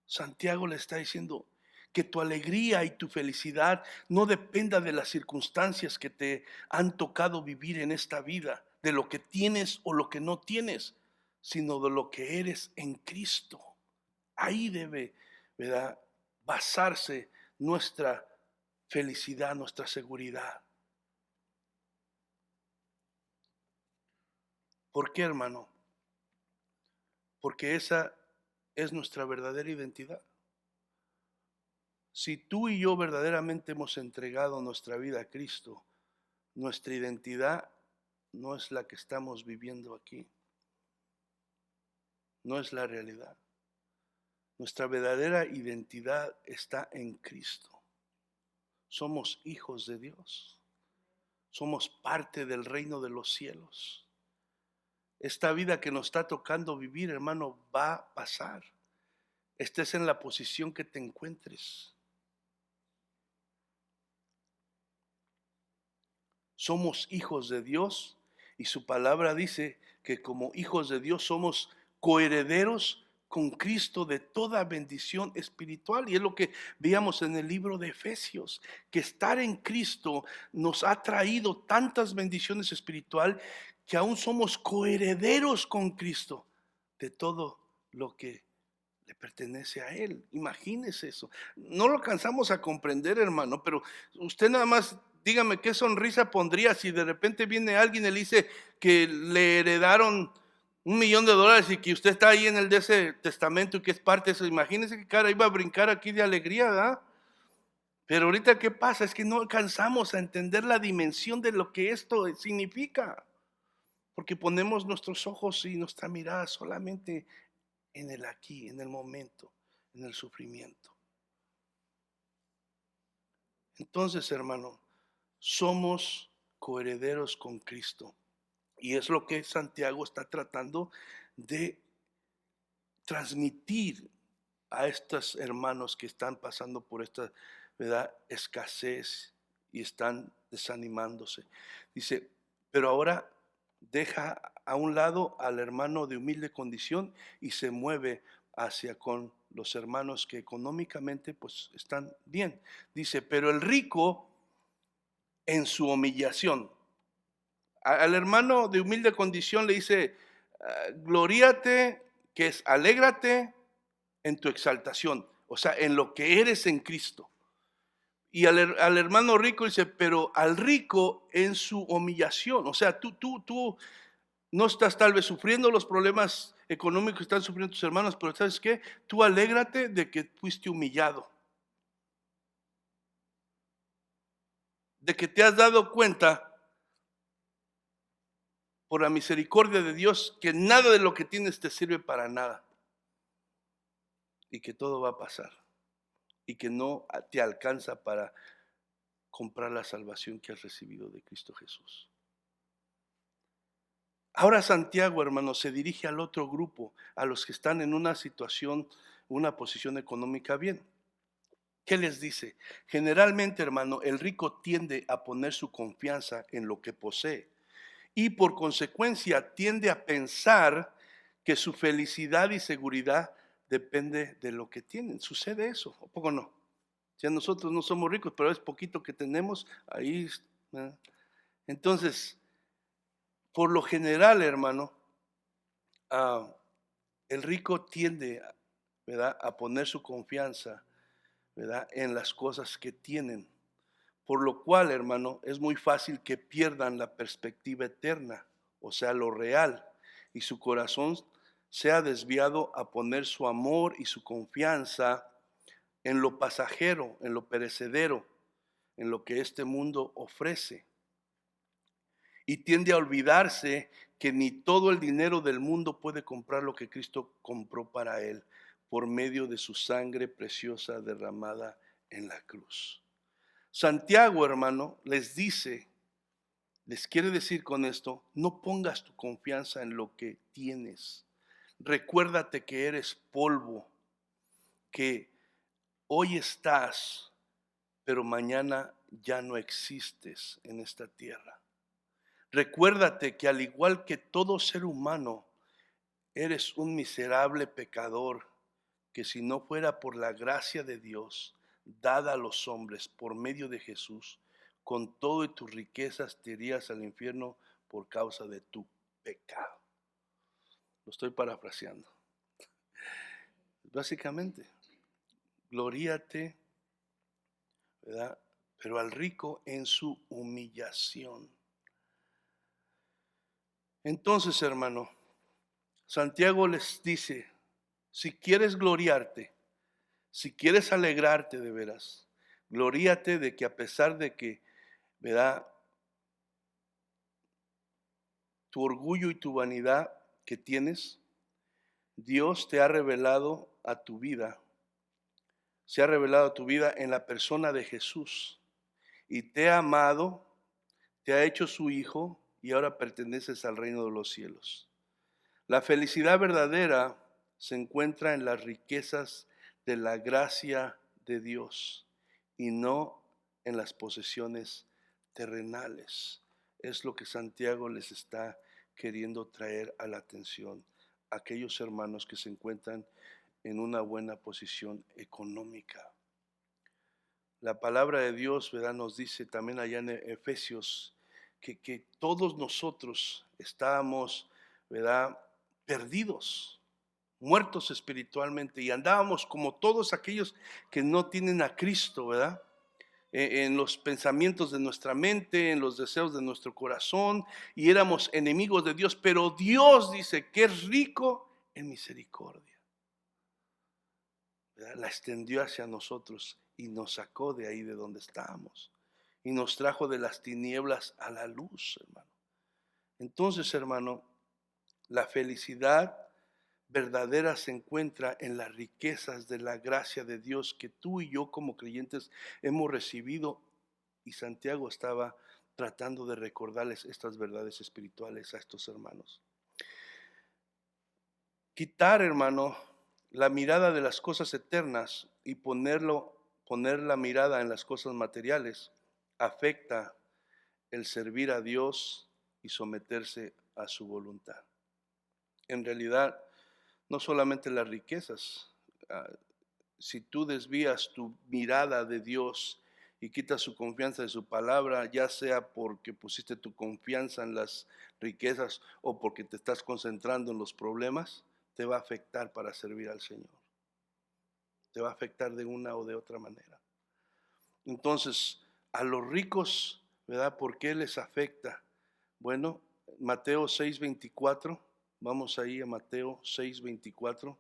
Santiago le está diciendo que tu alegría y tu felicidad no dependa de las circunstancias que te han tocado vivir en esta vida, de lo que tienes o lo que no tienes, sino de lo que eres en Cristo. Ahí debe, ¿verdad?, basarse nuestra felicidad, nuestra seguridad. ¿Por qué, hermano? Porque esa es nuestra verdadera identidad. Si tú y yo verdaderamente hemos entregado nuestra vida a Cristo, nuestra identidad no es la que estamos viviendo aquí. No es la realidad. Nuestra verdadera identidad está en Cristo. Somos hijos de Dios. Somos parte del reino de los cielos. Esta vida que nos está tocando vivir, hermano, va a pasar. Estés en la posición que te encuentres. Somos hijos de Dios y su palabra dice que como hijos de Dios somos coherederos con Cristo de toda bendición espiritual. Y es lo que veíamos en el libro de Efesios, que estar en Cristo nos ha traído tantas bendiciones espirituales que aún somos coherederos con Cristo de todo lo que le pertenece a Él. Imagínese eso. No lo alcanzamos a comprender, hermano, pero usted nada más dígame qué sonrisa pondría si de repente viene alguien y le dice que le heredaron $1,000,000 y que usted está ahí en el de ese testamento y que es parte de eso. Imagínese qué cara iba a brincar aquí de alegría, ¿verdad? Pero ahorita, ¿qué pasa? Es que no alcanzamos a entender la dimensión de lo que esto significa, porque ponemos nuestros ojos y nuestra mirada solamente en el aquí, en el momento, en el sufrimiento. Entonces, hermano, somos coherederos con Cristo. Y es lo que Santiago está tratando de transmitir a estos hermanos que están pasando por esta, ¿verdad?, escasez y están desanimándose. Dice, pero ahora deja a un lado al hermano de humilde condición y se mueve hacia con los hermanos que económicamente pues están bien. Dice, pero el rico en su humillación. Al hermano de humilde condición le dice, gloríate, que es alégrate en tu exaltación, o sea, en lo que eres en Cristo. Y al hermano rico dice, pero al rico en su humillación, o sea, tú no estás tal vez sufriendo los problemas económicos que están sufriendo tus hermanos, pero ¿sabes qué? Tú alégrate de que fuiste humillado, de que te has dado cuenta por la misericordia de Dios que nada de lo que tienes te sirve para nada y que todo va a pasar y que no te alcanza para comprar la salvación que has recibido de Cristo Jesús. Ahora Santiago, hermano, se dirige al otro grupo, a los que están en una situación, una posición económica bien. ¿Qué les dice? Generalmente, hermano, el rico tiende a poner su confianza en lo que posee y por consecuencia tiende a pensar que su felicidad y seguridad depende de lo que tienen. Sucede eso, ¿o poco no? Si nosotros no somos ricos, pero es poquito que tenemos, ahí. Entonces, por lo general, hermano, el rico tiende, ¿verdad?, a poner su confianza, ¿verdad?, en las cosas que tienen. Por lo cual, hermano, es muy fácil que pierdan la perspectiva eterna, o sea, lo real, y su corazón sea desviado a poner su amor y su confianza en lo pasajero, en lo perecedero, en lo que este mundo ofrece. Y tiende a olvidarse que ni todo el dinero del mundo puede comprar lo que Cristo compró para él por medio de su sangre preciosa derramada en la cruz. Santiago, hermano, les dice Les quiere decir con esto, no pongas tu confianza en lo que tienes. Recuérdate que eres polvo, que hoy estás, pero mañana ya no existes en esta tierra. Recuérdate que al igual que todo ser humano, eres un miserable pecador, que si no fuera por la gracia de Dios dada a los hombres por medio de Jesús, con todo y tus riquezas te irías al infierno por causa de tu pecado. Lo estoy parafraseando. Básicamente, gloríate, ¿verdad? Pero al rico en su humillación. Entonces, hermano, Santiago les dice, si quieres gloriarte, si quieres alegrarte de veras, gloríate de que a pesar de que, ¿verdad?, tu orgullo y tu vanidad que tienes, Dios te ha revelado a tu vida, se ha revelado a tu vida en la persona de Jesús y te ha amado, te ha hecho su hijo y ahora perteneces al reino de los cielos. La felicidad verdadera se encuentra en las riquezas de la gracia de Dios y no en las posesiones terrenales. Es lo que Santiago les está queriendo traer a la atención a aquellos hermanos que se encuentran en una buena posición económica. La palabra de Dios, ¿verdad?, nos dice también allá en Efesios que todos nosotros estábamos, ¿verdad?, perdidos, muertos espiritualmente, y andábamos como todos aquellos que no tienen a Cristo, ¿verdad? En los pensamientos de nuestra mente, en los deseos de nuestro corazón, y éramos enemigos de Dios, pero Dios dice que es rico en misericordia, ¿verdad? La extendió hacia nosotros y nos sacó de ahí de donde estábamos y nos trajo de las tinieblas a la luz, hermano. Entonces, hermano, la felicidad verdadera se encuentra en las riquezas de la gracia de Dios que tú y yo como creyentes hemos recibido, y Santiago estaba tratando de recordarles estas verdades espirituales a estos hermanos. Quitar, hermano, la mirada de las cosas eternas y poner la mirada en las cosas materiales afecta el servir a Dios y someterse a su voluntad. En realidad, no solamente las riquezas. Si tú desvías tu mirada de Dios y quitas su confianza de su palabra, ya sea porque pusiste tu confianza en las riquezas o porque te estás concentrando en los problemas, te va a afectar para servir al Señor. Te va a afectar de una o de otra manera. Entonces, a los ricos, ¿verdad?, ¿por qué les afecta? Bueno, Mateo 6:24. Vamos ahí a Mateo 6:24.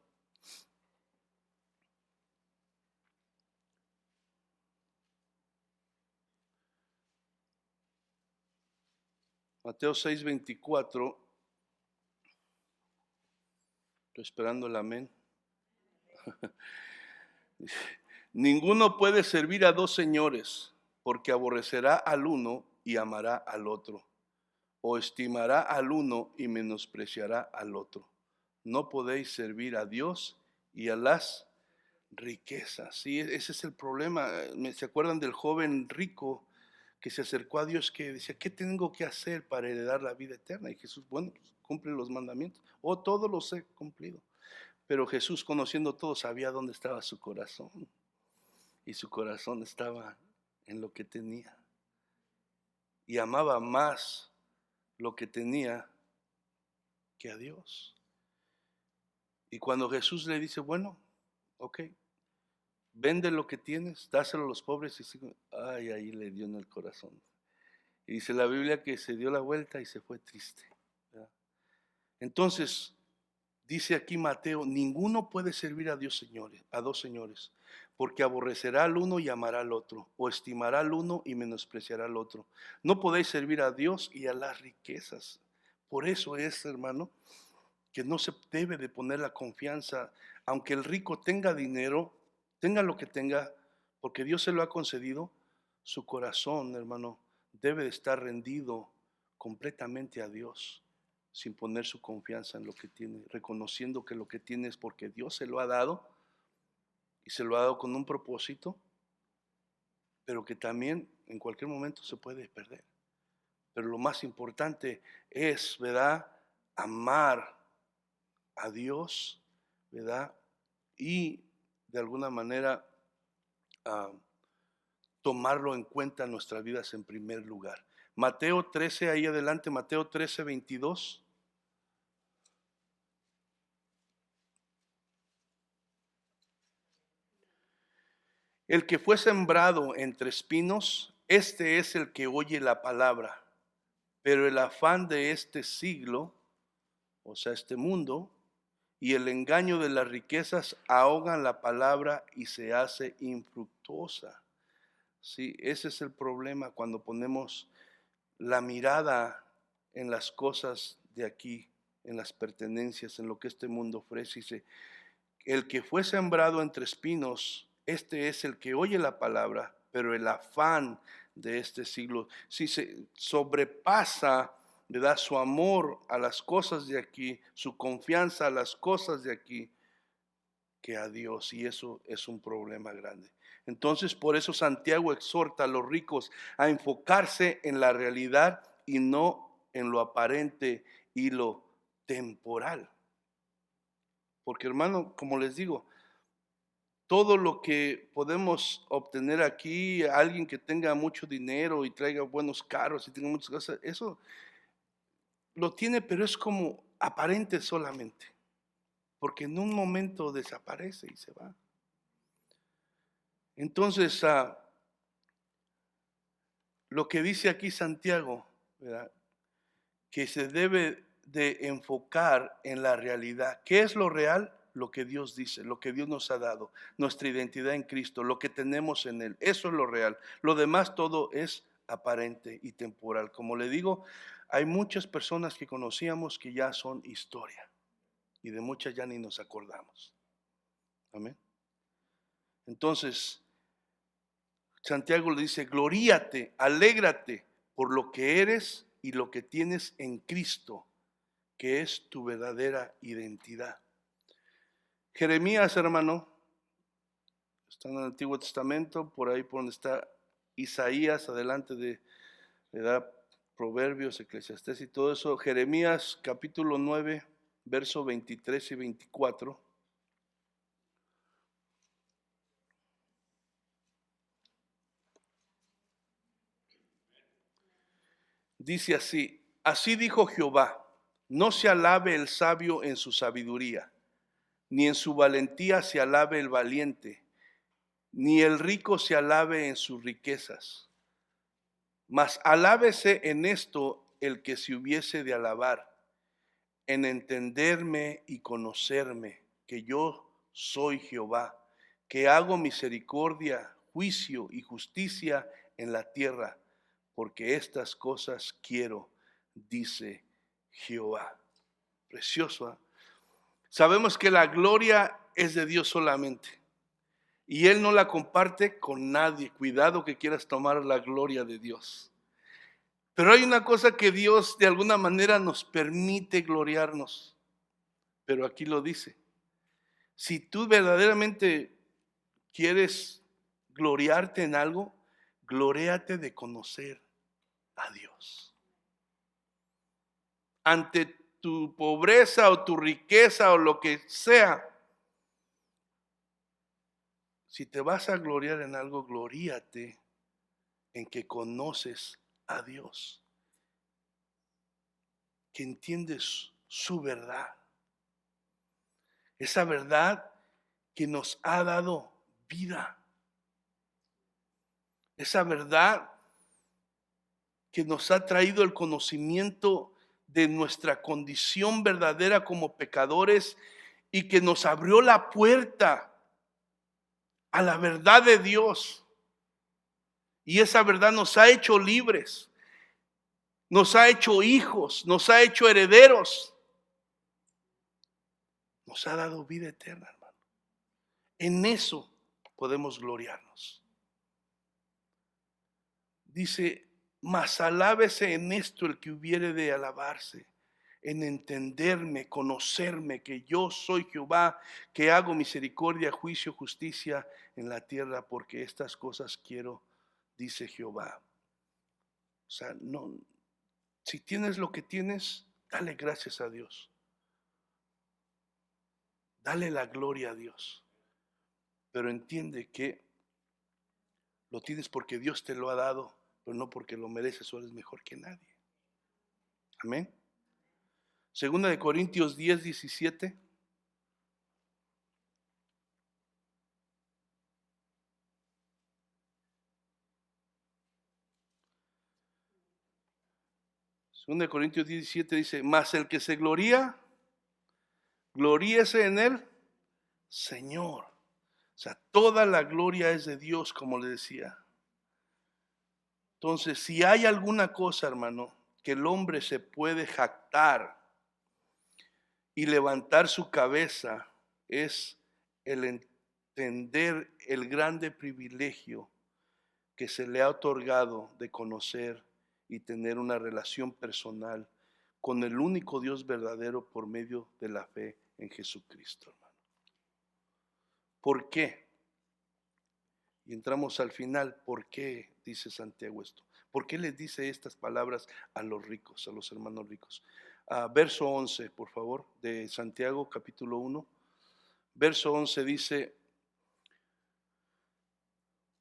Mateo 6:24. Estoy esperando el amén. Ninguno puede servir a dos señores, porque aborrecerá al uno y amará al otro, o estimará al uno y menospreciará al otro. No podéis servir a Dios y a las riquezas. Sí, ese es el problema. ¿Se acuerdan del joven rico que se acercó a Dios, que decía, ¿qué tengo que hacer para heredar la vida eterna? Y Jesús, bueno, pues, cumple los mandamientos. Todos los he cumplido. Pero Jesús, conociendo todo, sabía dónde estaba su corazón. Y su corazón estaba en lo que tenía. Y amaba más lo que tenía que a Dios. Y cuando Jesús le dice, bueno, ok, vende lo que tienes, dáselo a los pobres, y sigue, ahí le dio en el corazón. Y dice la Biblia que se dio la vuelta y se fue triste, ¿verdad? Entonces, dice aquí Mateo, ninguno puede servir a Dios, señores, a dos señores, porque aborrecerá al uno y amará al otro, o estimará al uno y menospreciará al otro. No podéis servir a Dios y a las riquezas. Por eso es, hermano, que no se debe de poner la confianza, aunque el rico tenga dinero, tenga lo que tenga, porque Dios se lo ha concedido, su corazón, hermano, debe de estar rendido completamente a Dios, sin poner su confianza en lo que tiene, reconociendo que lo que tiene es porque Dios se lo ha dado y se lo ha dado con un propósito, pero que también en cualquier momento se puede perder. Pero lo más importante es, ¿verdad?, amar a Dios, ¿verdad? Y de alguna manera tomarlo en cuenta en nuestras vidas en primer lugar. Mateo 13, ahí adelante, Mateo 13, 22. El que fue sembrado entre espinos, este es el que oye la palabra, pero el afán de este siglo, o sea, este mundo, y el engaño de las riquezas ahogan la palabra y se hace infructuosa. Sí, ese es el problema cuando ponemos la mirada en las cosas de aquí, en las pertenencias, en lo que este mundo ofrece. Dice, el que fue sembrado entre espinos, este es el que oye la palabra, pero el afán de este siglo, si se sobrepasa, le da su amor a las cosas de aquí, su confianza a las cosas de aquí, que a Dios, y eso es un problema grande. Entonces, por eso Santiago exhorta a los ricos a enfocarse en la realidad y no en lo aparente y lo temporal. Porque, hermano, como les digo, todo lo que podemos obtener aquí, alguien que tenga mucho dinero y traiga buenos carros y tenga muchas cosas, eso lo tiene, pero es como aparente solamente, porque en un momento desaparece y se va. Entonces, lo que dice aquí Santiago, ¿verdad?, que se debe de enfocar en la realidad. ¿Qué es lo real? Lo que Dios dice, lo que Dios nos ha dado, nuestra identidad en Cristo, lo que tenemos en Él. Eso es lo real. Lo demás todo es aparente y temporal. Como le digo, hay muchas personas que conocíamos que ya son historia y de muchas ya ni nos acordamos. Amén. Entonces, Santiago le dice, gloríate, alégrate por lo que eres y lo que tienes en Cristo, que es tu verdadera identidad. Jeremías, hermano, está en el Antiguo Testamento, por ahí por donde está Isaías, adelante de Proverbios, Eclesiastés y todo eso. Jeremías capítulo 9, verso 23 y 24. Dice así, así dijo Jehová, no se alabe el sabio en su sabiduría, ni en su valentía se alabe el valiente, ni el rico se alabe en sus riquezas. Mas alábese en esto el que se hubiese de alabar, en entenderme y conocerme, que yo soy Jehová, que hago misericordia, juicio y justicia en la tierra, porque estas cosas quiero, dice Jehová. Precioso, ¿eh? Sabemos que la gloria es de Dios solamente, y Él no la comparte con nadie. Cuidado que quieras tomar la gloria de Dios. Pero hay una cosa que Dios de alguna manera nos permite gloriarnos, pero aquí lo dice. Si tú verdaderamente quieres gloriarte en algo, gloréate de conocer a Dios. Ante tu pobreza o tu riqueza o lo que sea, si te vas a gloriar en algo, gloríate en que conoces a Dios, que entiendes su verdad. Esa verdad que nos ha dado vida. Esa verdad que nos ha traído el conocimiento de nuestra condición verdadera como pecadores y que nos abrió la puerta a la verdad de Dios. Y esa verdad nos ha hecho libres, nos ha hecho hijos, nos ha hecho herederos, nos ha dado vida eterna, hermano. En eso podemos gloriarnos. Dice Mas alábese en esto el que hubiere de alabarse, en entenderme, conocerme, que yo soy Jehová, que hago misericordia, juicio, justicia en la tierra, porque estas cosas quiero, dice Jehová. O sea, no, si tienes lo que tienes, dale gracias a Dios. Dale la gloria a Dios. Pero entiende que lo tienes porque Dios te lo ha dado, pero no porque lo mereces o eres mejor que nadie. Amén. Segunda de Corintios 10:17. Segunda de Corintios 17 dice, mas el que se gloría, gloríese en él, Señor. O sea, toda la gloria es de Dios, como le decía. Entonces, si hay alguna cosa, hermano, que el hombre se puede jactar y levantar su cabeza, es el entender el grande privilegio que se le ha otorgado de conocer y tener una relación personal con el único Dios verdadero por medio de la fe en Jesucristo, hermano. ¿Por qué? Y entramos al final. ¿Por qué dice Santiago esto? ¿Por qué les dice estas palabras a los ricos, a los hermanos ricos? Verso 11, por favor, de Santiago capítulo 1. Verso 11 dice,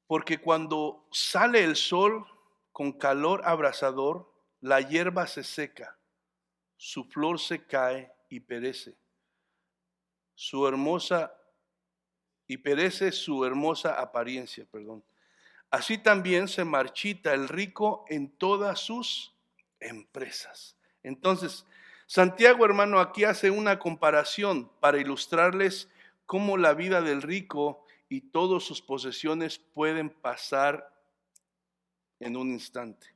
porque cuando sale el sol con calor abrasador, la hierba se seca, su flor se cae y perece. Perece su hermosa apariencia, perdón. Así también se marchita el rico en todas sus empresas. Entonces, Santiago, hermano, aquí hace una comparación para ilustrarles cómo la vida del rico y todas sus posesiones pueden pasar en un instante.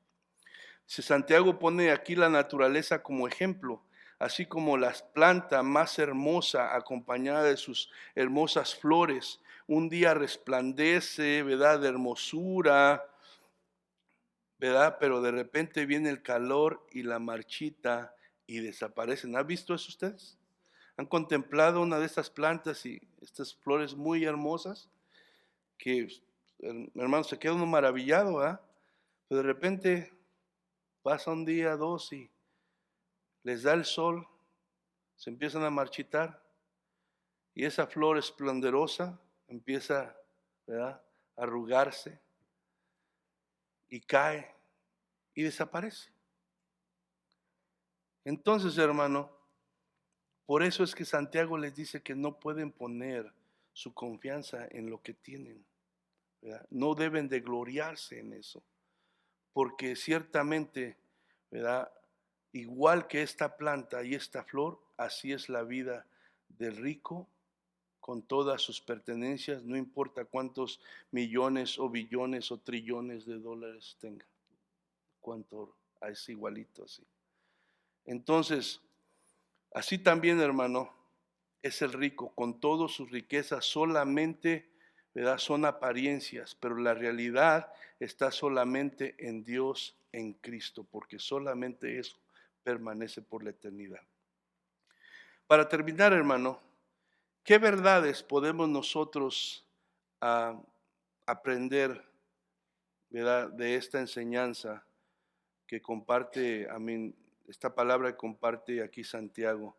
Si Santiago pone aquí la naturaleza como ejemplo, así como la planta más hermosa acompañada de sus hermosas flores, un día resplandece, ¿verdad?, de hermosura, ¿verdad? Pero de repente viene el calor y la marchita y desaparecen. ¿Han visto eso ustedes? ¿Han contemplado una de estas plantas y estas flores muy hermosas? Que, hermano, se queda uno maravillado, ¿verdad? Pero de repente pasa un día, dos y les da el sol, se empiezan a marchitar y esa flor esplendorosa empieza, ¿verdad?, a arrugarse y cae y desaparece. Entonces, hermano, por eso es que Santiago les dice que no pueden poner su confianza en lo que tienen, ¿verdad? No deben de gloriarse en eso, porque ciertamente, ¿verdad?, igual que esta planta y esta flor, así es la vida del rico con todas sus pertenencias, no importa cuántos millones o billones o trillones de dólares tenga, cuánto es igualito así. Entonces, así también, hermano, es el rico, con todas sus riquezas solamente, ¿verdad?, son apariencias, pero la realidad está solamente en Dios, en Cristo, porque solamente eso permanece por la eternidad. Para terminar, hermano, ¿qué verdades podemos nosotros aprender, ¿verdad?, de esta enseñanza que comparte, esta palabra que comparte aquí Santiago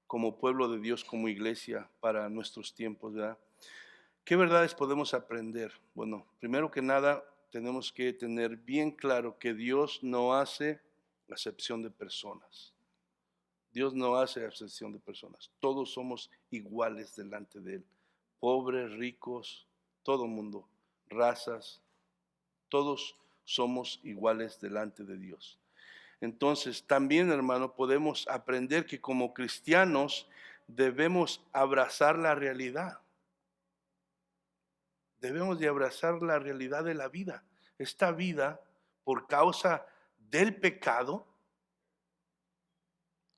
como pueblo de Dios, como iglesia para nuestros tiempos, ¿verdad? ¿Qué verdades podemos aprender? Bueno, primero que nada, tenemos que tener bien claro que Dios no hace acepción de personas. Dios no hace acepción de personas. Todos somos iguales delante de Él. Pobres, ricos, todo mundo, razas, todos somos iguales delante de Dios. Entonces, también, hermano, podemos aprender que como cristianos debemos abrazar la realidad. Debemos de abrazar la realidad de la vida. Esta vida, por causa del pecado,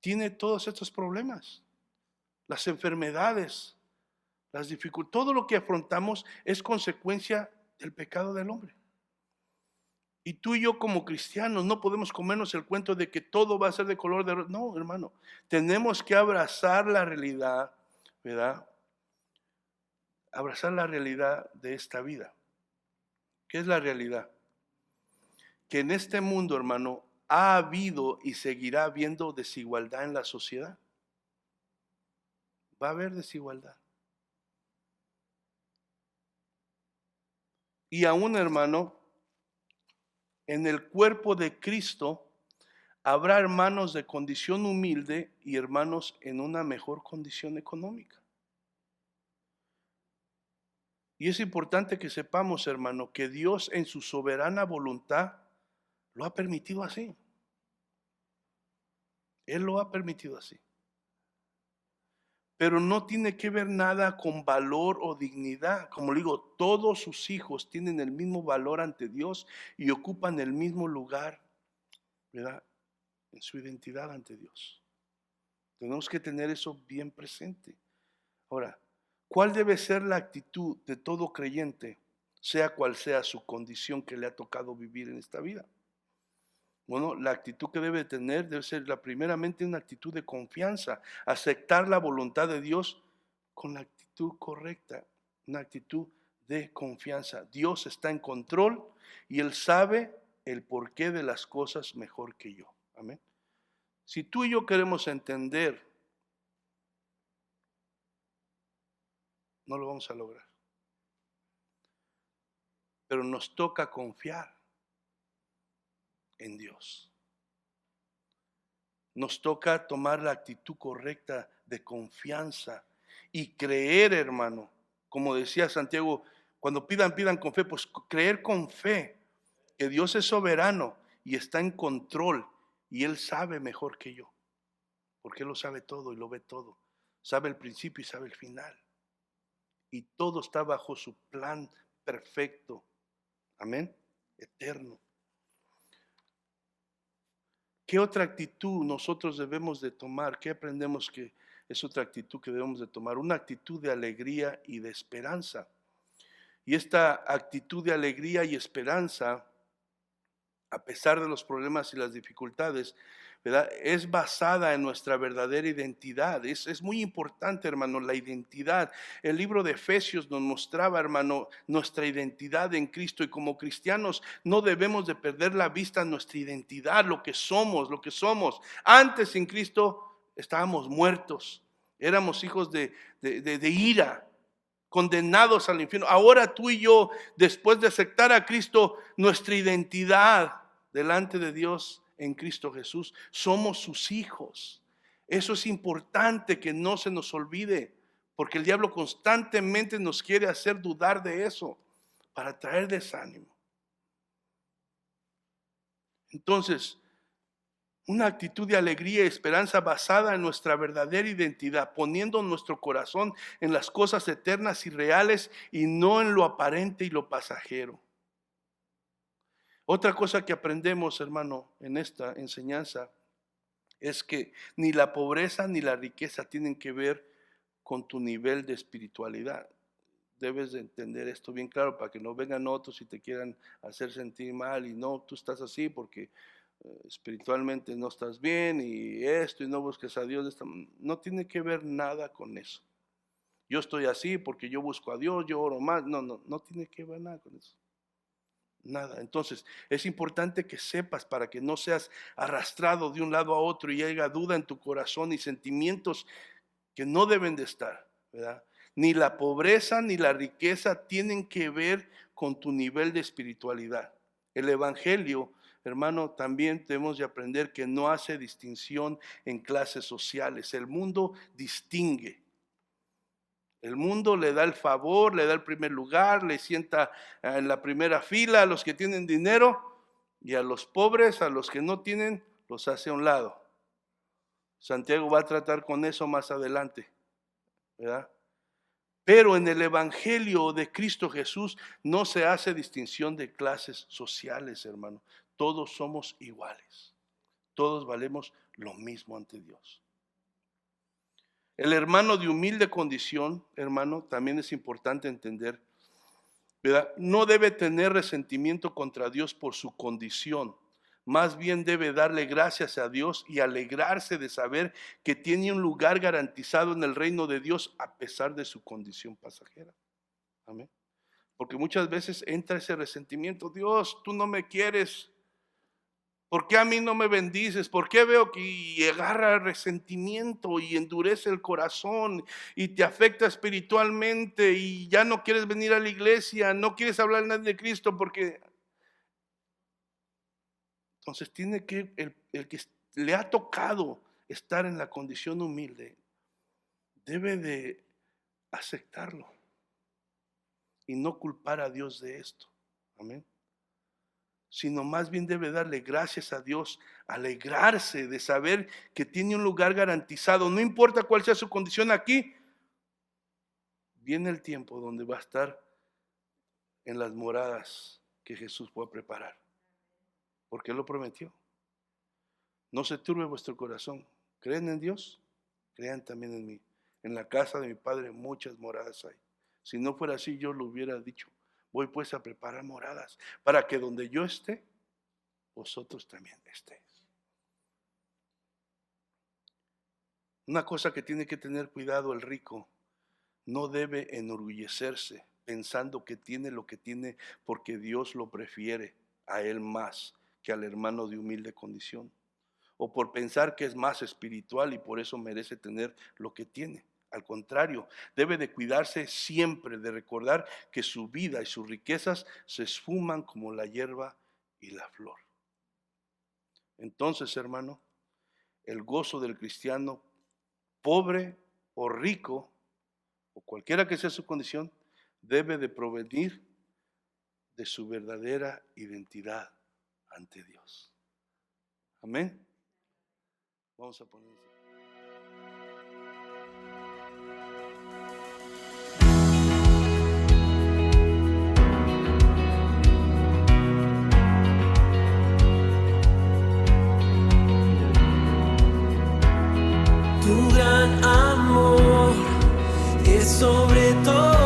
tiene todos estos problemas. Las enfermedades, las dificultades, todo lo que afrontamos es consecuencia del pecado del hombre. Y tú y yo como cristianos no podemos comernos el cuento de que todo va a ser de color de rosa. No, hermano, tenemos que abrazar la realidad, ¿verdad? Abrazar la realidad de esta vida. ¿Qué es la realidad? Que en este mundo, hermano, ha habido y seguirá habiendo desigualdad en la sociedad. Va a haber desigualdad. Y aún, hermano, en el cuerpo de Cristo habrá hermanos de condición humilde y hermanos en una mejor condición económica. Y es importante que sepamos, hermano, que Dios en su soberana voluntad lo ha permitido así. Él lo ha permitido así. Pero no tiene que ver nada con valor o dignidad. Como le digo, todos sus hijos tienen el mismo valor ante Dios y ocupan el mismo lugar, ¿verdad? En su identidad ante Dios. Tenemos que tener eso bien presente. Ahora, ¿cuál debe ser la actitud de todo creyente, sea cual sea su condición que le ha tocado vivir en esta vida? Bueno, la actitud que debe tener debe ser primeramente una actitud de confianza, aceptar la voluntad de Dios con la actitud correcta, una actitud de confianza. Dios está en control y Él sabe el porqué de las cosas mejor que yo. Amén. Si tú y yo queremos entender, no lo vamos a lograr. Pero nos toca confiar en Dios. Nos toca tomar la actitud correcta de confianza y creer, hermano. Como decía Santiago, cuando pidan con fe, pues creer con fe que Dios es soberano y está en control y Él sabe mejor que yo, porque Él lo sabe todo y lo ve todo. Sabe el principio y sabe el final. Y todo está bajo su plan perfecto. Amén. Eterno. ¿Qué otra actitud nosotros debemos de tomar? ¿Qué aprendemos que es otra actitud que debemos de tomar? Una actitud de alegría y de esperanza. Y esta actitud de alegría y esperanza, a pesar de los problemas y las dificultades, ¿verdad?, es basada en nuestra verdadera identidad. Es muy importante, hermano, la identidad. El libro de Efesios nos mostraba, hermano, nuestra identidad en Cristo, y como cristianos no debemos de perder la vista nuestra identidad, lo que somos, lo que somos. Antes sin Cristo estábamos muertos, éramos hijos de ira, condenados al infierno. Ahora tú y yo, después de aceptar a Cristo, nuestra identidad delante de Dios en Cristo Jesús, somos sus hijos. Eso es importante que no se nos olvide, porque el diablo constantemente nos quiere hacer dudar de eso para traer desánimo. Entonces, una actitud de alegría y esperanza basada en nuestra verdadera identidad, poniendo nuestro corazón en las cosas eternas y reales y no en lo aparente y lo pasajero. Otra cosa que aprendemos, hermano, en esta enseñanza es que ni la pobreza ni la riqueza tienen que ver con tu nivel de espiritualidad. Debes de entender esto bien claro para que no vengan otros y te quieran hacer sentir mal y no, tú estás así porque espiritualmente no estás bien y esto y no busques a Dios. No tiene que ver nada con eso. Yo estoy así porque yo busco a Dios, yo oro más. No tiene que ver nada con eso. Nada. Entonces es importante que sepas para que no seas arrastrado de un lado a otro y haya duda en tu corazón y sentimientos que no deben de estar, ¿verdad? Ni la pobreza ni la riqueza tienen que ver con tu nivel de espiritualidad. El evangelio, hermano, también debemos de aprender que no hace distinción en clases sociales. El mundo distingue. El mundo le da el favor, le da el primer lugar, le sienta en la primera fila a los que tienen dinero y a los pobres, a los que no tienen, los hace a un lado. Santiago va a tratar con eso más adelante, ¿verdad? Pero en el evangelio de Cristo Jesús no se hace distinción de clases sociales, hermano. Todos somos iguales. Todos valemos lo mismo ante Dios. El hermano de humilde condición, hermano, también es importante entender ¿verdad? No debe tener resentimiento contra Dios por su condición. Más bien debe darle gracias a Dios y alegrarse de saber que tiene un lugar garantizado en el reino de Dios a pesar de su condición pasajera. Amén. Porque muchas veces entra ese resentimiento. Dios, tú no me quieres. ¿Por qué a mí no me bendices? ¿Por qué veo que agarra resentimiento y endurece el corazón y te afecta espiritualmente y ya no quieres venir a la iglesia, no quieres hablar nada de Cristo? Porque entonces tiene que, el que le ha tocado estar en la condición humilde, debe de aceptarlo y no culpar a Dios de esto. Amén. Sino más bien debe darle gracias a Dios, alegrarse de saber que tiene un lugar garantizado. No importa cuál sea su condición aquí, viene el tiempo donde va a estar en las moradas que Jesús fue a preparar. Porque Él lo prometió. No se turbe vuestro corazón. ¿Creen en Dios? Crean también en mí. En la casa de mi Padre muchas moradas hay. Si no fuera así, yo lo hubiera dicho. Voy pues a preparar moradas para que donde yo esté, vosotros también estéis. Una cosa que tiene que tener cuidado el rico, no debe enorgullecerse pensando que tiene lo que tiene porque Dios lo prefiere a él más que al hermano de humilde condición, o por pensar que es más espiritual y por eso merece tener lo que tiene. Al contrario, debe de cuidarse siempre de recordar que su vida y sus riquezas se esfuman como la hierba y la flor. Entonces, hermano, el gozo del cristiano, pobre o rico, o cualquiera que sea su condición, debe de provenir de su verdadera identidad ante Dios. Amén. Vamos a ponernos. Tu gran amor es sobre todo.